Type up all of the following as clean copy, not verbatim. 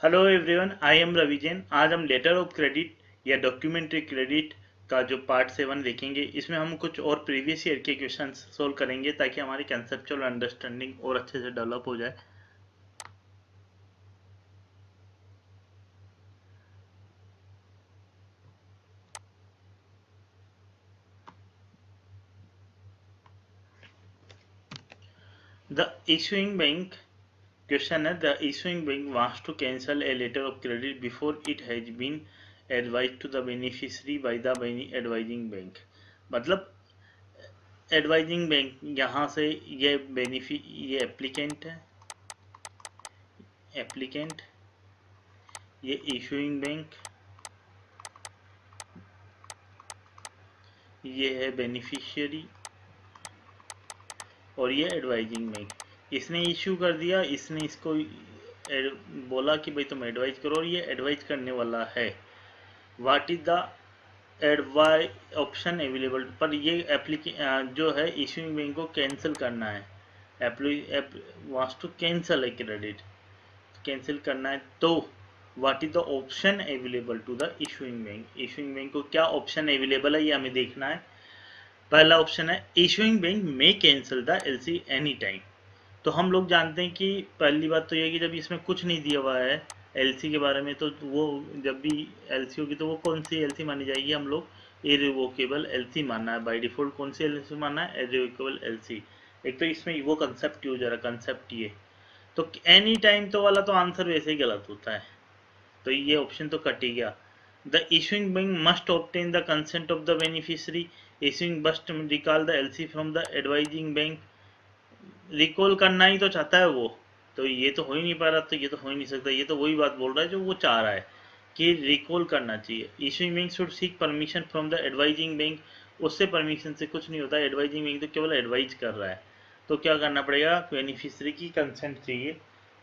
Hello everyone, I am Ravi Jain. आज हम letter of credit या डॉक्यूमेंट्री क्रेडिट का जो पार्ट 7 देखेंगे। इसमें हम कुछ और प्रीवियस ईयर के क्वेश्चंस सोल्व करेंगे ताकि हमारी कंसेप्चुअल अंडरस्टैंडिंग और अच्छे से डेवलप हो जाए। द इशूइंग बैंक क्वेश्चन है, the issuing bank wants to cancel a letter of credit before it has been advise to the beneficiary by the advising bank. मतलब एडवाइजिंग बैंक यहाँ से ये एप्लीकेंट है, एप्लीकेंट, ये issuing bank, ये है beneficiary और ये एडवाइजिंग बैंक। इसने इशू कर दिया, इसने इसको बोला कि भाई तुम एडवाइज करो और ये एडवाइज करने वाला है। What is the advise option available, पर ये जो है इशूइंग बैंक को कैंसिल करना है। Wants to cancel a credit, cancel करना है, तो what is the option available to the issuing bank. Issuing bank को क्या ऑप्शन अवेलेबल है ये हमें देखना है। पहला ऑप्शन है इशूइंग बैंक में cancel the LC any time. तो हम लोग जानते हैं कि पहली बात तो ये है कि जब इसमें कुछ नहीं दिया हुआ है एलसी के बारे में, तो वो जब भी एलसी होगी तो वो कौन सी एलसी मानी जाएगी, हम लोग इरिवोकेबल एलसी मानना है बाय डिफॉल्ट। कौन सी एलसी मानना है, इरिवोकेबल एलसी। एक तो इसमें वो कंसेप्ट यूज है, कंसेप्ट ये तो एनी टाइम तो वाला तो आंसर वैसे ही गलत होता है, तो ये ऑप्शन तो कट ही गया। The issuing bank must obtain the consent of the beneficiary, issuing must recall the LC from the advising bank. Recall करना ही तो चाहता है वो, तो ये तो हो ही नहीं पा रहा, तो ये तो हो ही नहीं सकता। ये तो वही बात बोल रहा है जो वो चाह रहा है कि रिकॉल करना चाहिए। Issuing bank should seek permission from the advising bank. उससे परमिशन से कुछ नहीं होता, एडवाइजिंग बैंक तो केवल एडवाइज कर रहा है। तो क्या करना पड़ेगा, बेनिफिशियरी की कंसेंट चाहिए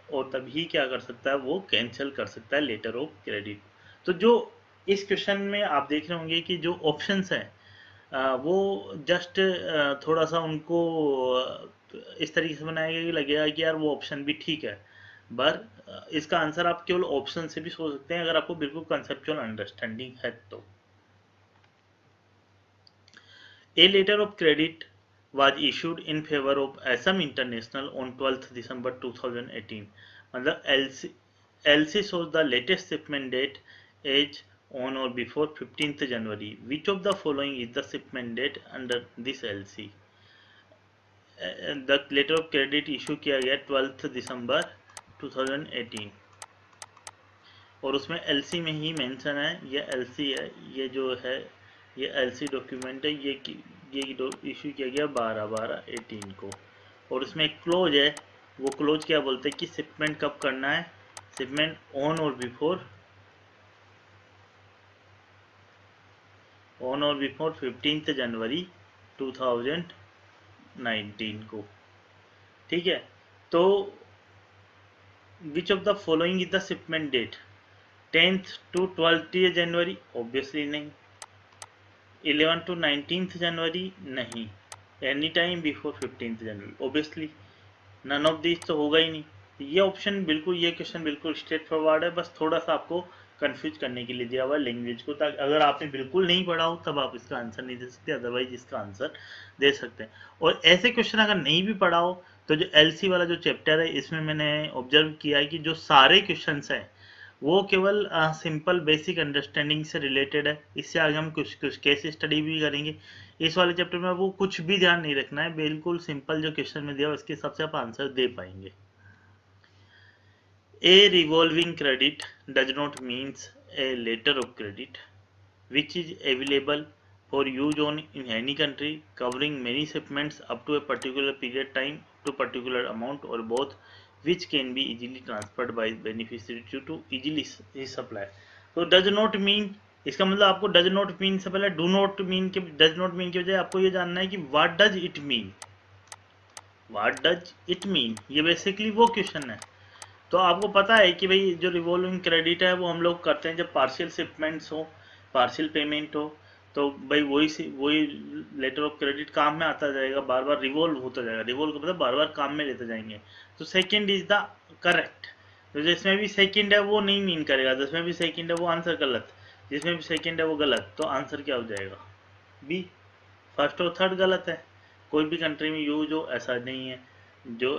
और तभी क्या कर सकता है, वो कैंसिल कर सकता है लेटर ऑफ क्रेडिट। तो जो इस क्वेश्चन में आप देख रहे होंगे कि जो ऑप्शंस हैं वो जस्ट थोड़ा सा उनको इस तरीके से बनाया गया कि लगेगा कि यार वो ऑप्शन भी ठीक है, पर इसका आंसर आप केवल ऑप्शन से भी सोच सकते हैं अगर आपको बिल्कुल कंसेप्चुअल अंडरस्टैंडिंग है तो। A letter of credit was issued in favor of Assam International on 12th December 2018. मतलब LC shows the latest shipment date as on or before 15th January. Which of the following is the shipment date under this LC? The letter of credit issue किया गया 12th December 2018 और उसमें LC में ही mention है, ये LC है, ये जो है ये एलसी डॉक्यूमेंट है, ये इशू किया गया 12/12/18 को। और उसमें एक क्लोज है, वो क्लोज क्या बोलते हैं कि शिपमेंट कब करना है, शिपमेंट ऑन और बिफोर 15th जनवरी 2019 को। ठीक है, तो which of the following is the shipment date, 10th to 12th January, obviously नहीं। 11 to 19th जनवरी, नहीं। Any time before 15th January, obviously none of this तो होगा ही नहीं। ये ऑप्शन बिल्कुल, ये क्वेश्चन बिल्कुल स्ट्रेट फॉरवर्ड है, बस थोड़ा सा आपको कंफ्यूज करने के लिए दिया हुआ है लैंग्वेज को, ताकि अगर आपने बिल्कुल नहीं पढ़ा हो तब आप इसका आंसर नहीं दे सकते, अदरवाइज इसका आंसर दे सकते हैं। और ऐसे क्वेश्चन अगर नहीं भी पढ़ा हो तो जो एलसी वाला जो चैप्टर है इसमें मैंने ऑब्जर्व किया है कि जो सारे क्वेश्चन हैं वो केवल सिंपल बेसिक अंडरस्टैंडिंग से रिलेटेड है। इससे आगे हम कुछ केस स्टडी भी करेंगे। इस वाले चैप्टर में वो कुछ भी ध्यान नहीं रखना है, बिल्कुल सिंपल जो क्वेश्चन में दिया उसके हिसाब से आप आंसर दे पाएंगे। A revolving credit does not means a letter of credit which is available for use on in any country covering many shipments up to a particular period time to particular amount or both, which can be easily transferred by beneficiary to easily supply. So does not mean, इसका मतलब आपको does not mean से पहले do not mean के, does not mean की बजाय आपको ये जानना है कि what does it mean, what does it mean, ये बेसिकली वो क्वेश्चन है। तो आपको पता है कि भाई जो रिवॉल्विंग क्रेडिट है वो हम लोग करते हैं जब पार्शियल शिपमेंट्स हो, पार्शियल पेमेंट हो, तो भाई वही लेटर ऑफ क्रेडिट काम में आता जाएगा, बार बार रिवॉल्व होता जाएगा। रिवॉल्व का मतलब बार बार काम में लेते जाएंगे। तो सेकंड इज द करेक्ट, तो जिसमें भी सेकंड है वो नहीं मीन करेगा, जिसमें भी सेकंड है वो आंसर गलत, जिसमें भी सेकंड है वो गलत, तो आंसर क्या हो जाएगा? बी। फर्स्ट और थर्ड गलत है, कोई भी कंट्री में यूज हो ऐसा नहीं है, जो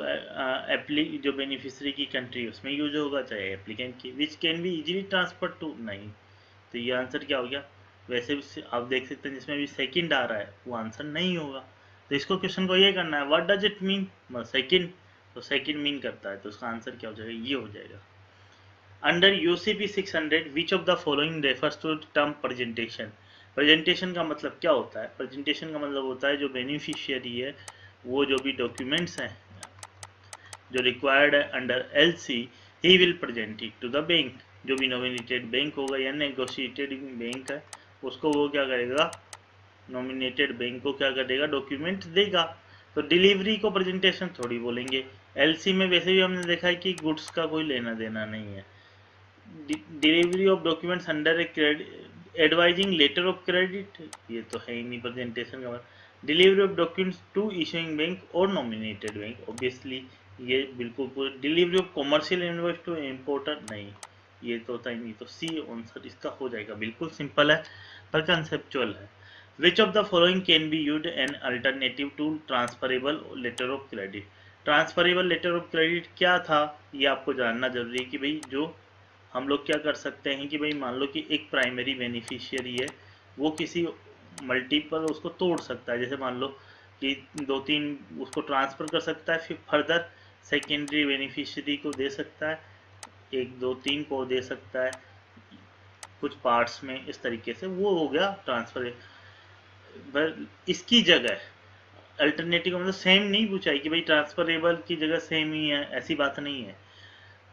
जो बेनिफिशियरी की कंट्री उसमें यूज होगा, चाहे एप्लीकेंट की, which can be easily transfer to, नहीं। तो ये आंसर क्या हो गया? वैसे भी आप देख सकते हैं जिसमें भी सेकंड आ रहा है वो आंसर नहीं होगा, तो इसको क्वेश्चन को ये करना है, what does it mean second, तो सेकंड मीन करता है, तो उसका आंसर क्या हो जाएगा? ये हो जाएगा। Under UCP 600 which of the following refers to term presentation. Presentation का मतलब क्या होता है? प्रेजेंटेशन का मतलब होता है जो बेनिफिशियरी है वो जो भी डॉक्यूमेंट्स हैं जो रिक्वायर्ड है under LC, he will present it to the bank. जो भी नॉमिनेटेड बैंक होगा या नेगोशिएटेड बैंक है उसको वो क्या करेगा? नॉमिनेटेड बैंक को क्या करेगा? डॉक्यूमेंट देगा। तो डिलीवरी को प्रेजेंटेशन थोड़ी बोलेंगे। एलसी में वैसे भी हमने देखा है कि गुड्स का कोई लेना देना नहीं है। Delivery of documents under a advising letter of credit, ये तो है ही नहीं प्रेजेंटेशन का मतलब। Delivery of documents to issuing bank और नॉमिनेटेड बैंक, ऑब्वियसली ये बिल्कुल पूरे। Delivery of commercial invoice to importer, नहीं ये तो होता ही नहीं, तो सी आंसर इसका हो जाएगा। बिल्कुल सिंपल है पर कंसेप्चुअल है। Which of the following can be used an alternative to transferable letter of credit. Transferable letter of credit क्या था ये आपको जानना जरूरी है कि भाई जो हम लोग क्या कर सकते हैं कि भाई मान लो कि एक प्राइमरी बेनिफिशियरी है वो किसी मल्टीपल उसको तोड़ सकता है, जैसे मान लो कि 2-3 उसको ट्रांसफ़र कर सकता है, फिर फर्दर सेकेंडरी बेनिफिशियरी को दे सकता है, 1-2-3 को दे सकता है कुछ पार्ट्स में, इस तरीके से वो हो गया ट्रांसफर। इसकी जगह अल्टरनेटिव का मतलब सेम नहीं पूछा है कि भाई ट्रांसफरेबल की जगह सेम ही है, ऐसी बात नहीं है।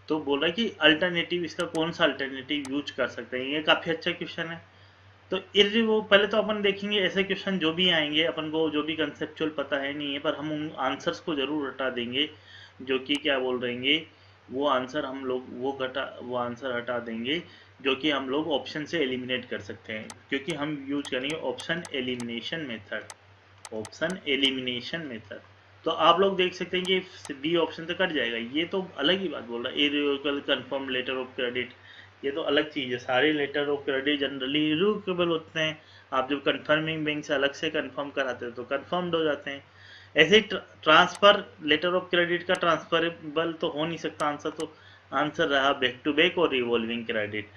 तो बोल रहा है कि अल्टरनेटिव इसका कौन सा अल्टरनेटिव यूज कर सकते हैं, ये काफ़ी अच्छा क्वेश्चन है। तो वो पहले तो अपन देखेंगे ऐसे क्वेश्चन जो भी आएंगे अपन को जो भी कंसेप्चुअल पता है नहीं है, पर हम उन आंसर्स को जरूर हटा देंगे जो कि क्या बोल रहेंगे, वो आंसर हम लोग वो आंसर हटा देंगे जो कि हम लोग ऑप्शन से एलिमिनेट कर सकते हैं, क्योंकि हम यूज करेंगे option elimination method. Option elimination method, तो आप लोग देख सकते हैं कि बी ऑप्शन तो कट जाएगा, ये तो अलग ही बात बोल रहा है। Irrevocable confirm letter of credit, ये तो अलग चीज़ है। सारे letter of credit generally irrevocable होते हैं, आप जब कंफर्मिंग बैंक से अलग से कंफर्म कराते हो तो कंफर्म्ड हो जाते हैं। ऐसे ट्रांसफर लेटर ऑफ क्रेडिट का ट्रांसफरेबल तो हो नहीं सकता आंसर, तो आंसर रहा बैक टू बैक और रिवॉल्विंग क्रेडिट।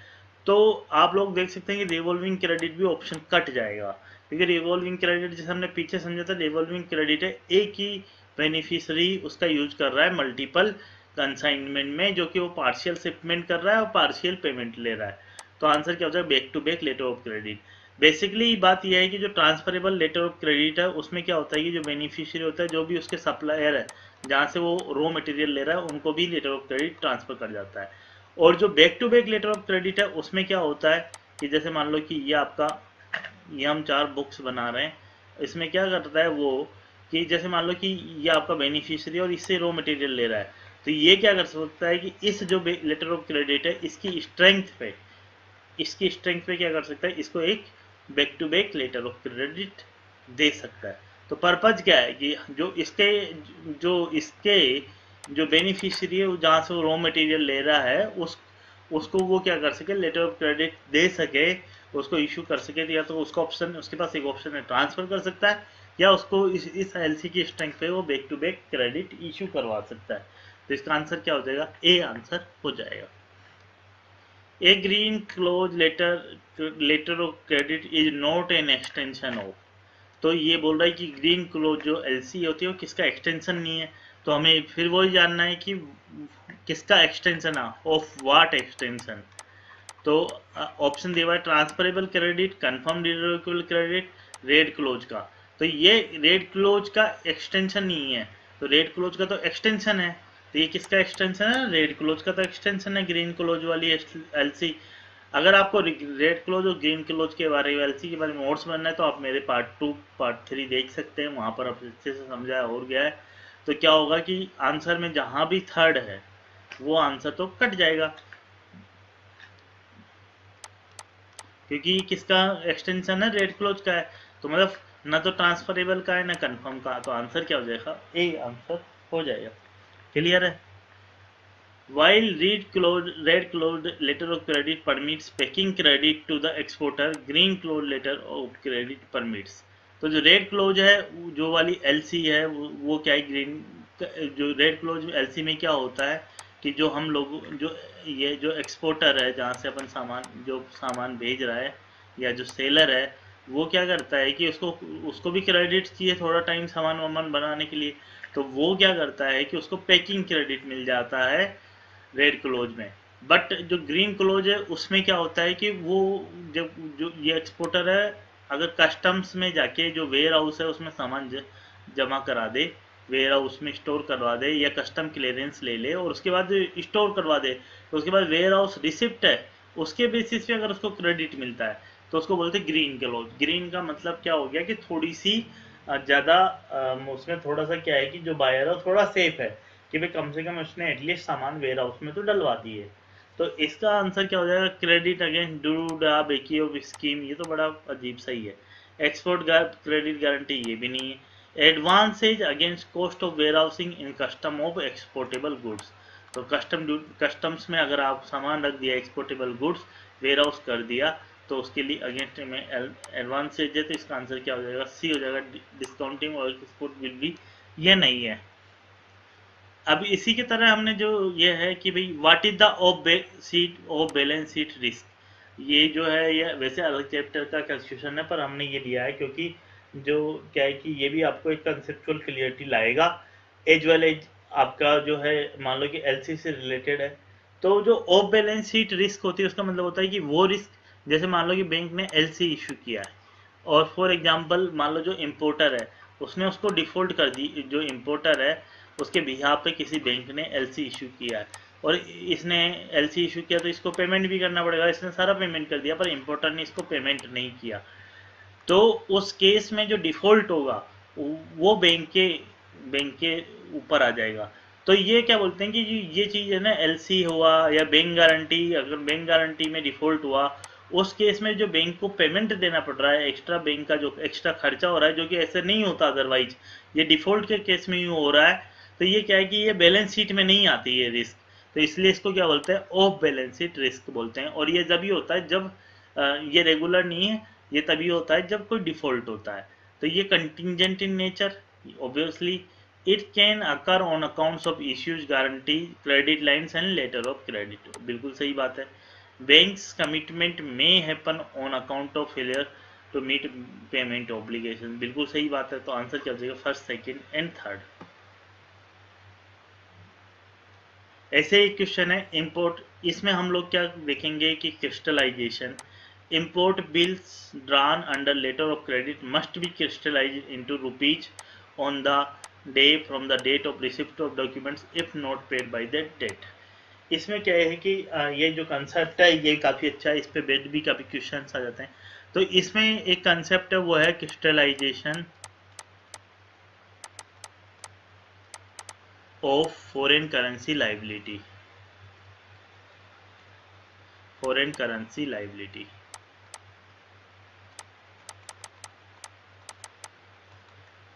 तो आप लोग देख सकते हैं कि रिवॉल्विंग क्रेडिट भी ऑप्शन कट जाएगा, क्योंकि रिवॉल्विंग क्रेडिट जैसे हमने पीछे समझा था, रिवॉल्विंग क्रेडिट है एक ही बेनिफिशियरी उसका यूज कर रहा है मल्टीपल कंसाइनमेंट में, जो कि वो पार्शियल शिपमेंट कर रहा है और पार्शियल पेमेंट ले रहा है। तो आंसर क्या हो जाएगा? Back to back letter of credit. Basically बात यह है कि जो ट्रांसफरेबल लेटर ऑफ क्रेडिट है उसमें क्या होता है कि जो बेनिफिशियरी होता है, जो भी उसके सप्लायर है जहाँ से वो रॉ मटेरियल ले रहा है, उनको भी लेटर ऑफ क्रेडिट ट्रांसफर कर जाता है। और जो back to back letter of credit है उसमें क्या होता है कि जैसे मान लो कि ये हम 4 बुक्स बना रहे हैं, इसमें क्या करता है वो कि जैसे मान लो कि ये आपका बेनिफिशियरी और इससे रॉ मटेरियल ले रहा है, तो ये क्या कर सकता है कि इस जो लेटर ऑफ क्रेडिट है इसकी स्ट्रेंथ पे क्या कर सकता है, इसको एक back to back letter of credit दे सकता है। तो पर्पज क्या है कि इसके जो बेनिफिशियरी है जहाँ से वो रॉ मटेरियल ले रहा है उसको वो क्या कर सके, लेटर ऑफ क्रेडिट दे सके, उसको इशू कर सके, या तो उसका ऑप्शन, उसके पास एक ऑप्शन है ट्रांसफर कर सकता है, या उसको इस एलसी की स्ट्रेंथ पे वो back to back credit issue करवा सकता है। तो इसका आंसर क्या हो जाएगा? ए आंसर हो जाएगा। A green clause letter of credit is not an extension of. तो ये बोल रहा है कि ग्रीन क्लोज जो एलसी होती है वो किसका एक्सटेंशन नहीं है, तो हमें फिर वही जानना है कि किसका एक्सटेंशन है, ऑफ व्हाट एक्सटेंशन। तो ऑप्शन दिया हुआ है transferable credit, confirm revocable credit, red close का। तो ये रेड क्लोज का एक्सटेंशन नहीं है, तो रेड क्लोज का तो एक्सटेंशन है, तो ये किसका एक्सटेंशन है? रेड क्लोज का तो एक्सटेंशन है, ग्रीन क्लोज वाली एलसी। अगर आपको रेड क्लोज और ग्रीन क्लोज के बारे में, एलसी के बारे में नोट्स बनना है तो आप मेरे पार्ट 2 पार्ट 3 देख सकते हैं, वहाँ पर आप अच्छे से समझाया और गया है। तो क्या होगा कि आंसर में जहाँ भी थर्ड है वो आंसर तो कट जाएगा, क्योंकि किसका एक्सटेंशन है? रेड क्लोज का है। तो मतलब ना तो ट्रांसफरेबल का है ना कंफर्म का, तो आंसर क्या हो जाएगा? ए आंसर हो जाएगा। क्लियर है? While red closed letter of credit permits paying credit to the exporter, green closed letter of credit permits. तो जो रेड क्लोज है, जो वाली एलसी है, वो क्या है, ग्रीन, जो रेड क्लोज एलसी में क्या होता है कि जो हम लोग जो ये जो एक्सपोर्टर है, जहाँ से अपन सामान जो सामान भेज रहा है, या जो सेलर है, वो क्या करता है कि उसको उसको भी क्रेडिट चाहिए थोड़ा टाइम सामान वामान बनाने के लिए। तो वो क्या करता है कि उसको पैकिंग क्रेडिट मिल जाता है रेड क्लोज में। बट जो ग्रीन क्लोज है उसमें क्या होता है कि वो जब जो ये एक्सपोर्टर है, अगर कस्टम्स में जाके जो वेयर हाउस है उसमें सामान जमा करा दे, वेयर हाउस में स्टोर करवा दे, या कस्टम क्लियरेंस ले ले और उसके बाद स्टोर करवा दे, तो उसके बाद वेयर हाउस रिसिप्ट है, उसके बेसिस पे अगर उसको क्रेडिट मिलता है तो उसको बोलते हैं ग्रीन क्लोज। ग्रीन का मतलब क्या हो गया कि थोड़ी सी ज़्यादा उसमें थोड़ा सा क्या है कि जो बायर है थोड़ा सेफ है, कि भाई कम से कम उसने एटलीस्ट सामान वेयर हाउस में तो डलवा दिए। तो इसका आंसर क्या हो जाएगा, क्रेडिट अगेंस्ट डू बेकी ऑफ स्कीम। ये तो बड़ा अजीब सही है। एक्सपोर्ट क्रेडिट गारंटी ये भी नहीं है। Advances against cost of warehousing in custom of exportable goods. तो कस्टम्स में अगर आप सामान रख दिया एक्सपोर्टेबल गुड्स, वेयर हाउस कर दिया, तो उसके लिए अगेंस्ट में एडवांसेज है, तो इसका आंसर क्या हो जाएगा, सी हो जाएगा। डिस्काउंटिंग और एक्सपोर्ट विल भी, ये नहीं है। अब इसी की तरह हमने जो ये है कि भाई what is the of balance sheet risk. ये जो है ये वैसे अलग चैप्टर का कंफ्यूजन है, पर हमने ये लिया है क्योंकि जो क्या है कि ये भी आपको एक कंसेप्चुअल क्लियरिटी लाएगा, एज वेल एज आपका जो है मान लो कि एलसी से रिलेटेड है। तो जो ऑफ बैलेंस शीट रिस्क होती है उसका मतलब होता है कि वो रिस्क, जैसे मान लो कि बैंक ने एलसी इशू किया है, और फॉर एग्जांपल मान लो जो इम्पोर्टर है उसने उसको डिफॉल्ट कर दी, जो इम्पोर्टर है उसके बिहाफ पे किसी बैंक ने एलसी इशू किया है, और इसने एलसी इशू किया तो इसको पेमेंट भी करना पड़ेगा, इसने सारा पेमेंट कर दिया पर इम्पोर्टर ने इसको पेमेंट नहीं किया। तो उस केस में जो डिफॉल्ट होगा वो बैंक के ऊपर आ जाएगा। तो ये क्या बोलते हैं कि ये चीज़ है ना, एलसी हुआ या बैंक गारंटी, अगर बैंक गारंटी में डिफॉल्ट हुआ, उस केस में जो बैंक को पेमेंट देना पड़ रहा है, एक्स्ट्रा बैंक का जो एक्स्ट्रा खर्चा हो रहा है, जो कि ऐसे नहीं होता अदरवाइज, ये डिफॉल्ट के केस में यूँ हो रहा है। तो ये क्या है कि ये बैलेंस शीट में नहीं आती है रिस्क, तो इसलिए इसको क्या बोलते हैं, ऑफ बैलेंस शीट रिस्क बोलते हैं। और ये जब होता है जब ये रेगुलर नहीं है, ये तभी होता है जब कोई डिफॉल्ट होता है। तो ये contingent in nature, obviously it can occur on accounts of issues guarantee credit lines and letter of credit. बिल्कुल सही बात है। बैंक्स कमिटमेंट में happen on account of failure to meet payment obligation. बिल्कुल सही बात है। तो आंसर क्या हो जाएगा, फर्स्ट सेकेंड एंड थर्ड। ऐसे एक क्वेश्चन है इंपोर्ट, इसमें हम लोग क्या देखेंगे कि crystallisation, import bills drawn under letter of credit must be crystallized into rupees on the day from the date of receipt of documents if not paid by that date। इसमें क्या है कि ये जो कंसेप्ट है ये काफ़ी अच्छा है, इस पे बेट भी काफ़ी क्वेश्चन आ जाते हैं। तो इसमें एक कंसेप्ट है वो है crystallization of foreign currency liability. Foreign currency liability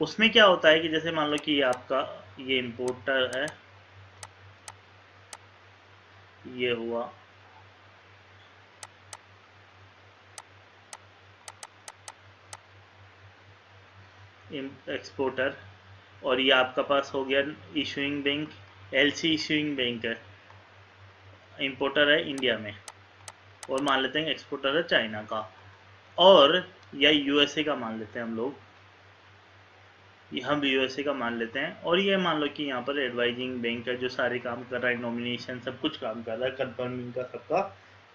उसमें क्या होता है कि जैसे मान लो कि आपका ये इम्पोर्टर है, ये हुआ एक्सपोर्टर, और ये आपका पास हो गया issuing bank, LC issuing bank है, इंपोर्टर है इंडिया में, और मान लेते हैं एक्सपोर्टर है चाइना का, और या यूएसए का मान लेते हैं हम लोग, हम यूएसए का मान लेते हैं, और ये मान लो कि यहाँ पर एडवाइजिंग बैंक है जो सारे काम कर रहा है, नॉमिनेशन सब कुछ काम कर रहा है, कंफर्मिंग का सबका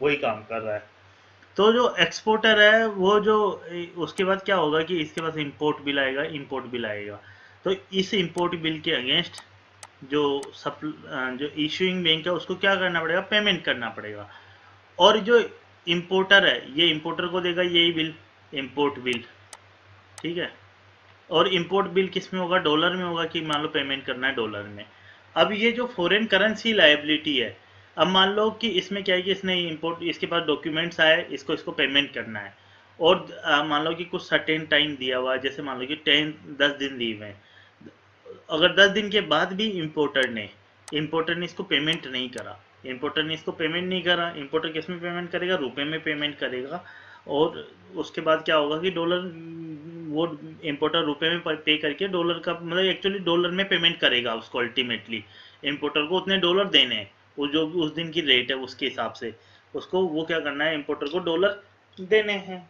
वही काम कर रहा है। तो जो एक्सपोर्टर है वो जो उसके बाद क्या होगा कि इसके पास इंपोर्ट बिल आएगा, इंपोर्ट बिल आएगा। तो इस इंपोर्ट बिल के अगेंस्ट जो जो इशूइंग बैंक है उसको क्या करना पड़ेगा, पेमेंट करना पड़ेगा। और जो इंपोर्टर है ये इंपोर्टर को देगा यही बिल, इंपोर्ट बिल, ठीक है। और इंपोर्ट बिल किस में होगा, डॉलर में होगा, कि मान लो पेमेंट करना है डॉलर में। अब ये जो फॉरेन करेंसी लायबिलिटी है, अब मान लो कि इसमें क्या है कि इसने इंपोर्ट, इसके पास डॉक्यूमेंट्स आए, इसको पेमेंट करना है, और मान लो कि कुछ सर्टेन टाइम दिया हुआ है, जैसे मान लो कि 10 दिन दिए हुए हैं। अगर 10 दिन के बाद भी इंपोर्टर ने इंपोर्टर ने इसको पेमेंट नहीं करा, इंपोर्टर ने इसको पेमेंट नहीं करा, इंपोर्टर किस में पेमेंट करेगा, रुपए में पेमेंट करेगा। और उसके बाद क्या होगा कि डॉलर, वो इंपोर्टर रुपए में पे करके डॉलर का मतलब एक्चुअली डॉलर में पेमेंट करेगा उसको, अल्टीमेटली इंपोर्टर को उतने डॉलर देने हैं, वो जो उस दिन की रेट है उसके हिसाब से उसको वो क्या करना है, इंपोर्टर को डॉलर देने हैं।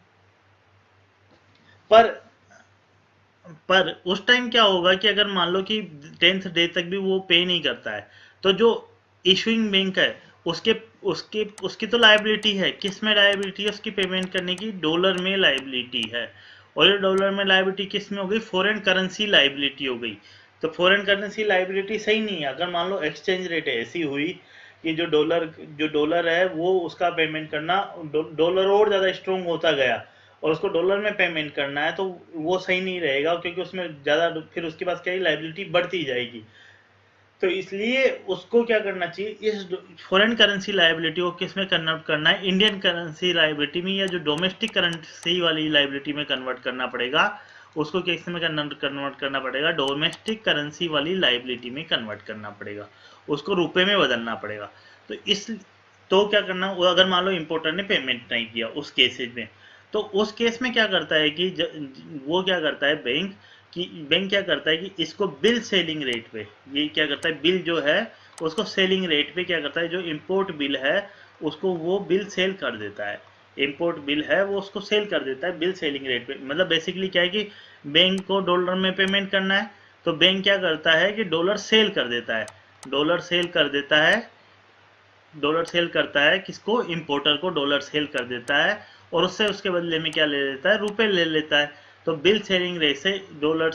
पर उस टाइम क्या होगा कि अगर मान लो कि 10th डे तक भी वो पे नहीं करता है, तो जो इशूइंग बैंक है उसके उसके उसकी तो लाइबिलिटी है, किस में लाइबिलिटी है उसकी, पेमेंट करने की डॉलर में लाइबिलिटी है। और ये डॉलर में लाइबिलिटी किस में हो गई, फॉरेन करेंसी लाइबिलिटी हो गई। तो फॉरेन करेंसी लाइबिलिटी सही नहीं है। अगर मान लो एक्सचेंज रेट ऐसी हुई कि जो डॉलर है वो उसका पेमेंट करना, डॉलर और ज़्यादा स्ट्रोंग होता गया और उसको डॉलर में पेमेंट करना है, तो वो सही नहीं रहेगा, क्योंकि उसमें ज़्यादा फिर उसके पास क्या है, लाइबिलिटी बढ़ती जाएगी। तो इसलिए उसको क्या करना चाहिए, इस फॉरेन करेंसी लाइबिलिटी को किस में कन्वर्ट करना है, इंडियन करेंसी लाइबिलिटी में, या जो डोमेस्टिक करेंसी वाली लाइबिलिटी में कन्वर्ट करना पड़ेगा। उसको किस में कन्वर्ट करना पड़ेगा, डोमेस्टिक करेंसी वाली लाइबिलिटी में कन्वर्ट करना पड़ेगा, उसको रुपए में बदलना पड़ेगा। तो इस तो क्या करना, अगर मान लो इंपोर्टर ने पेमेंट नहीं किया उस केसेज में, तो उस केस में क्या करता है कि वो क्या करता है बैंक क्या करता है कि इसको बिल सेलिंग रेट पे, ये क्या करता है, बिल जो है उसको सेलिंग रेट पे क्या करता है, जो इंपोर्ट बिल है उसको वो बिल सेल कर देता है, इंपोर्ट बिल है वो उसको सेल कर देता है बिल सेलिंग रेट पे। मतलब बेसिकली क्या है कि बैंक को डॉलर में पेमेंट करना है, तो बैंक क्या करता है कि डॉलर सेल कर देता है, डॉलर सेल कर देता है, डॉलर सेल करता है किसको, इंपोर्टर को डॉलर सेल कर देता है, और उससे उसके बदले में क्या ले लेता है, रुपए ले लेता है। तो बिल सेलिंग रेट से डॉलर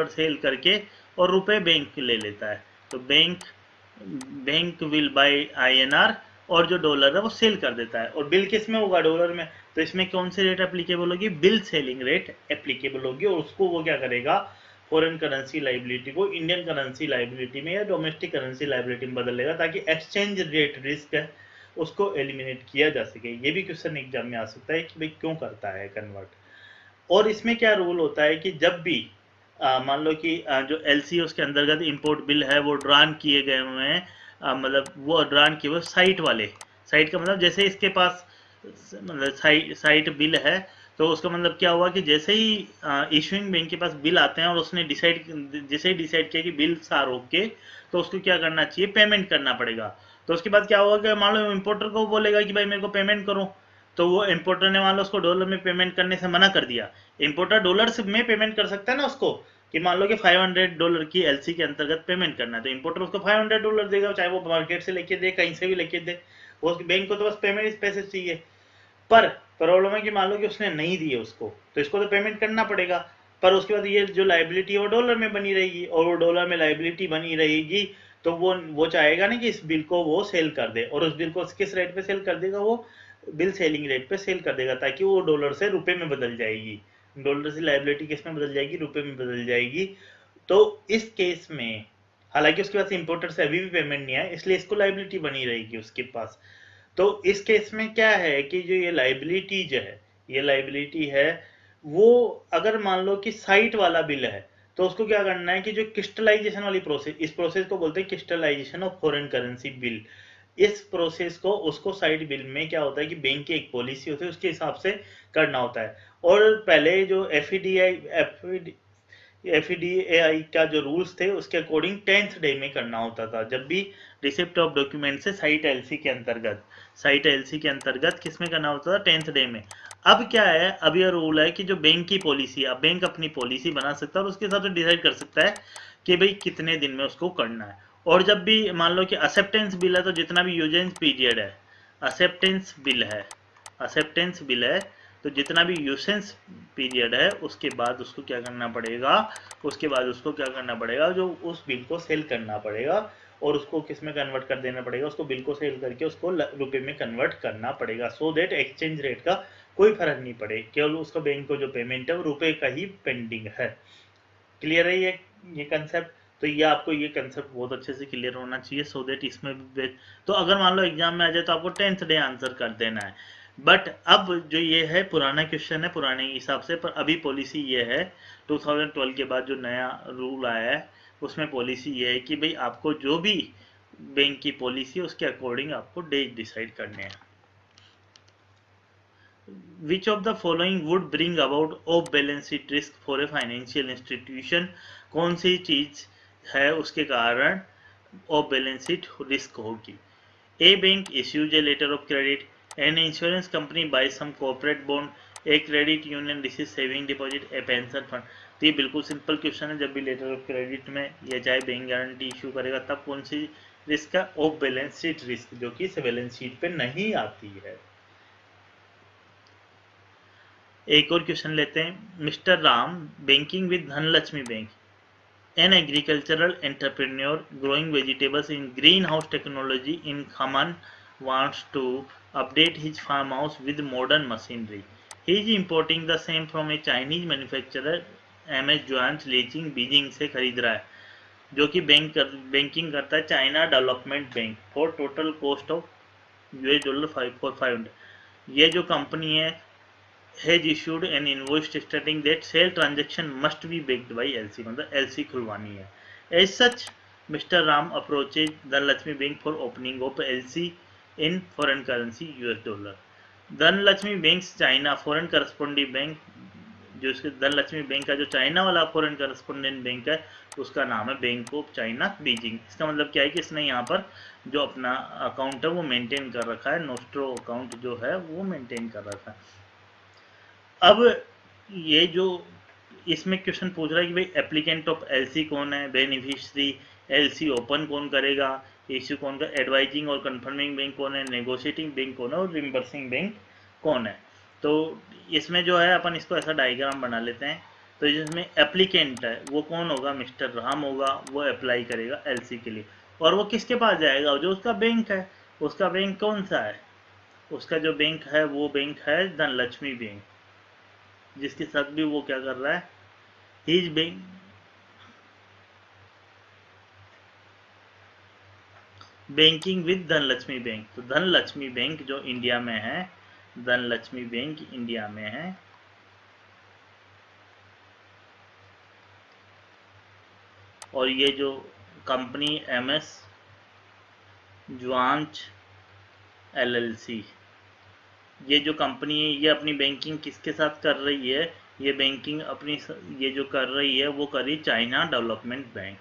सेल करके और रुपए बैंक ले लेता है। तो बैंक विल बाय आईएनआर, और जो डॉलर है वो सेल कर देता है, और बिल किस में होगा, डॉलर में। तो इसमें कौन सी रेट एप्लीकेबल होगी, बिल सेलिंग रेट एप्लीकेबल होगी, और उसको वो क्या करेगा, फॉरेन करेंसी लाइबिलिटी को इंडियन करेंसी लाइबिलिटी में या डोमेस्टिक करेंसी लाइबिलिटी में बदल लेगा, ताकि एक्सचेंज रेट रिस्क है उसको एलिमिनेट किया जा सके। ये भी क्वेश्चन एग्जाम में आ सकता है कि भाई क्यों करता है कन्वर्ट। और इसमें क्या रूल होता है कि जब भी मान लो कि जो एलसी उसके अंतर्गत इंपोर्ट बिल है वो ड्रान किए गए हुए हैं, मतलब वो ड्रान किए हुए साइट वाले, साइट का मतलब जैसे इसके पास मतलब साइट बिल है, तो उसका मतलब क्या हुआ कि जैसे ही इशूइंग बैंक के पास बिल आते हैं और उसने जैसे ही डिसाइड किया कि बिल सार ओके, तो उसको क्या करना चाहिए, पेमेंट करना पड़ेगा। तो उसके बाद क्या होगा कि मान लो इंपोर्टर को बोलेगा कि भाई मेरे को पेमेंट करो, तो वो इंपोर्टर ने मान लो उसको डॉलर में पेमेंट करने से मना कर दिया। इंपोर्टर डॉलर में पेमेंट कर सकता है ना उसको, कि मान लो कि $500 की एलसी के अंतर्गत पेमेंट करना है, तो इंपोर्टर उसको $500 देगा, चाहे वो मार्केट से लेके दे, कहीं से भी लेके दे, वो बैंक को तो बस पेमेंट पैसे चाहिए। पर प्रॉब्लम है कि मान लो कि उसने नहीं दिए उसको, तो इसको तो पेमेंट करना पड़ेगा। पर उसके बाद ये जो लाइबिलिटी है वो डॉलर में बनी रहेगी, और वो डॉलर में लाइबिलिटी बनी रहेगी, तो वो चाहेगा ना कि इस बिल को वो सेल कर दे, और उस बिल को किस रेट पे सेल कर देगा, वो बिल सेलिंग रेट पे सेल कर देगा, ताकि वो डॉलर से रुपए में बदल जाएगी, डॉलर से लाइबिलिटी किस में बदल जाएगी, रुपए में बदल जाएगी। तो इस केस में हालांकि उसके पास इंपोर्टर से अभी भी पेमेंट नहीं है, इसलिए इसको लाइबिलिटी बनी रहेगी उसके पास। तो इस केस में क्या है कि जो ये लाइबिलिटी जो है, ये लाइबिलिटी है वो, अगर मान लो कि साइट वाला बिल है, तो उसको क्या करना है कि जो क्रिस्टलाइजेशन वाली प्रोसेस, इस प्रोसेस को बोलते हैं crystallization of foreign currency bill. इस प्रोसेस को उसको साइट बिल में क्या होता है कि बैंक की एक पॉलिसी होती है उसके हिसाब से करना होता है। और पहले जो एफईडीएआई का जो रूल्स थे उसके अकॉर्डिंग 10th डे में करना होता था, जब भी रिसिप्ट ऑफ डॉक्यूमेंट से साइट एलसी के अंतर्गत किस में करना होता था, 10th डे में। अब क्या है, अब यह रूल है कि जो बैंक की पॉलिसी, अब बैंक अपनी पॉलिसी बना सकता है और उसके हिसाब से डिसाइड कर सकता है कि भाई कितने दिन में उसको करना है। और जब भी मान लो कि एक्सेप्टेंस बिल है, तो जितना भी यूजेंस पीरियड है, एक्सेप्टेंस बिल है एक्सेप्टेंस बिल है तो जितना भी यूसेंस पीरियड है उसके बाद उसको क्या करना पड़ेगा, जो उस बिल को सेल करना पड़ेगा, और उसको किस में कन्वर्ट कर देना पड़ेगा, उसको बिल को सेल करके उसको रुपए में कन्वर्ट करना पड़ेगा, सो दैट एक्सचेंज रेट का कोई फर्क नहीं पड़े, केवल उसका बैंक को जो पेमेंट है वो रुपए का ही पेंडिंग है। क्लियर है ये कंसेप्ट। तो ये आपको ये कंसेप्ट बहुत अच्छे से क्लियर होना चाहिए, सो देट इसमें तो अगर मान लो एग्जाम में आ जाए तो आपको 10th डे आंसर कर देना है। बट अब जो ये है पुराना क्वेश्चन है पुराने हिसाब से, पर अभी पॉलिसी ये है 2012 के बाद जो नया रूल आया है उसमें पॉलिसी ये है कि भाई आपको जो भी बैंक की पॉलिसी है उसके अकॉर्डिंग आपको डेट डिसाइड करने हैं। Which of the following would bring about off balance sheet risk for a financial institution? कौन सी चीज है उसके कारण ऑफ बैलेंस शीट रिस्क होगी? A bank issues a letter of credit, an insurance company buys some corporate bond, a credit union receives saving deposit, a pension fund। तो ये बिल्कुल simple question है, जब भी लेटर ऑफ क्रेडिट में या चाहे बैंक गारंटी इशू करेगा तब कौन सी रिस्क का ऑफ बैलेंस शीट रिस्क, जो कि इस बैलेंस शीट पे नहीं आती है। एक और क्वेश्चन लेते हैं। Mister Ram banking with Dhanlaxmi bank, an agricultural entrepreneur growing vegetables in greenhouse technology in Khaman wants to update his farmhouse with modern machinery. He is importing the same from a Chinese manufacturer MS Joans Leaching Beijing से खरीद रहा है, जो कि banking करता है China development bank for total cost of $500। ये जो कंपनी है has issued an invoice stating that sale transaction must be backed by LC, मतलब LC खुलवानी है। As such, Mr. Ram approaches Dhanlaxmi Bank for opening of LC in foreign currency $। Dhanlaxmi bank China foreign correspondent bank, जो इसके Dhanlaxmi bank का जो China वाला foreign correspondent bank है उसका नाम है बैंक ऑफ चाइना बीजिंग। इसका मतलब क्या है कि इसने यहाँ पर जो अपना अकाउंट है वो मेंटेन कर रखा है, नोस्ट्रो अकाउंट जो है वो मेंटेन कर रखा है। अब ये जो इसमें क्वेश्चन पूछ रहा है कि भाई एप्लीकेंट ऑफ एलसी कौन है, बेनिफिशियरी, एलसी ओपन कौन करेगा, इश्यू कौन का, एडवाइजिंग और कंफर्मिंग बैंक कौन है, नेगोशिएटिंग बैंक कौन है और रिम्बर्सिंग बैंक कौन है। तो इसमें जो है अपन इसको ऐसा डायग्राम बना लेते हैं। तो जिसमें एप्लीकेंट है वो कौन होगा, मिस्टर राम होगा, वो अप्लाई करेगा एलसी के लिए। और वो किसके पास जाएगा, जो उसका बैंक है। उसका बैंक कौन सा है, उसका जो बैंक है वो बैंक है धनलक्ष्मी बैंक, जिसके साथ भी वो क्या कर रहा है, he is banking with Dhanlaxmi bank. तो धनलक्ष्मी बैंक जो इंडिया में है, धनलक्ष्मी बैंक इंडिया में है, और ये जो कंपनी MS ज्वांच LLC, ये जो कंपनी है ये अपनी बैंकिंग किसके साथ कर रही है, ये बैंकिंग अपनी ये जो कर रही है वो करी China development bank,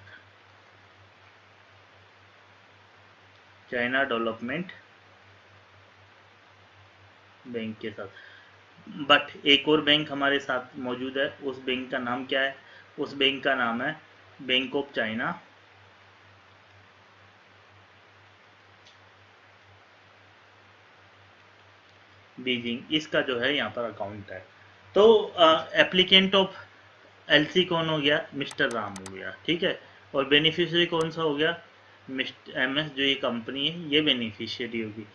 China development bank के साथ। बट एक और बैंक हमारे साथ मौजूद है, उस बैंक का नाम क्या है, उस बैंक का नाम है बैंक ऑफ चाइना बीजिंग। इसका जो है यहाँ पर अकाउंट है। तो एप्लीकेंट ऑफ एलसी कौन हो गया, मिस्टर राम हो गया, ठीक है। और बेनिफिशियरी कौन सा हो गया, मिस्टर MS जो ये कंपनी है ये बेनिफिशियरी होगी।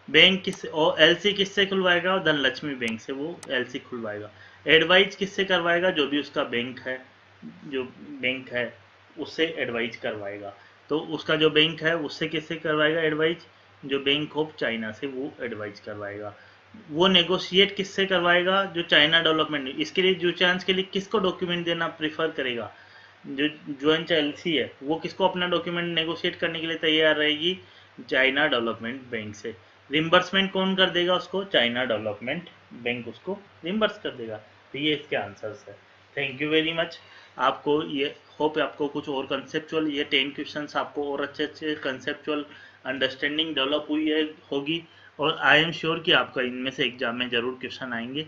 बैंक किस और एलसी किससे खुलवाएगा, धनलक्ष्मी बैंक से वो एलसी खुलवाएगा। एडवाइज किससे करवाएगा, जो भी उसका बैंक है, जो बैंक है उससे एडवाइज करवाएगा। तो उसका जो बैंक है उससे किससे करवाएगा एडवाइज, जो बैंक ऑफ चाइना से वो एडवाइज करवाएगा। वो नेगोशिएट किससे करवाएगा, जो चाइना डेवलपमेंट। इसके लिए जो चांस के लिए किसको डॉक्यूमेंट देना प्रेफर करेगा, जो ज्वाइंट एलसी है वो किसको अपना डॉक्यूमेंट नेगोशिएट करने के लिए तैयार रहेगी, चाइना डेवलपमेंट बैंक से। रिम्बर्समेंट कौन कर देगा उसको, चाइना डेवलपमेंट बैंक उसको रिम्बर्स कर देगा। तो ये इसके आंसर्स है। Thank you very much. आपको ये होप आपको कुछ और कंसेप्चुअल, ये 10 क्वेश्चंस आपको और अच्छे अच्छे कंसेप्चुअल अंडरस्टैंडिंग डेवलप हुई है होगी, और आई एम श्योर कि आपका इनमें से एग्जाम में ज़रूर क्वेश्चन आएंगे।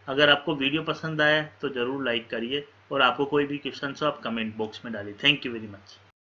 अगर आपको वीडियो पसंद आया तो ज़रूर लाइक करिए, और आपको कोई भी क्वेश्चन हो आप कमेंट बॉक्स में डालिए। Thank you very much.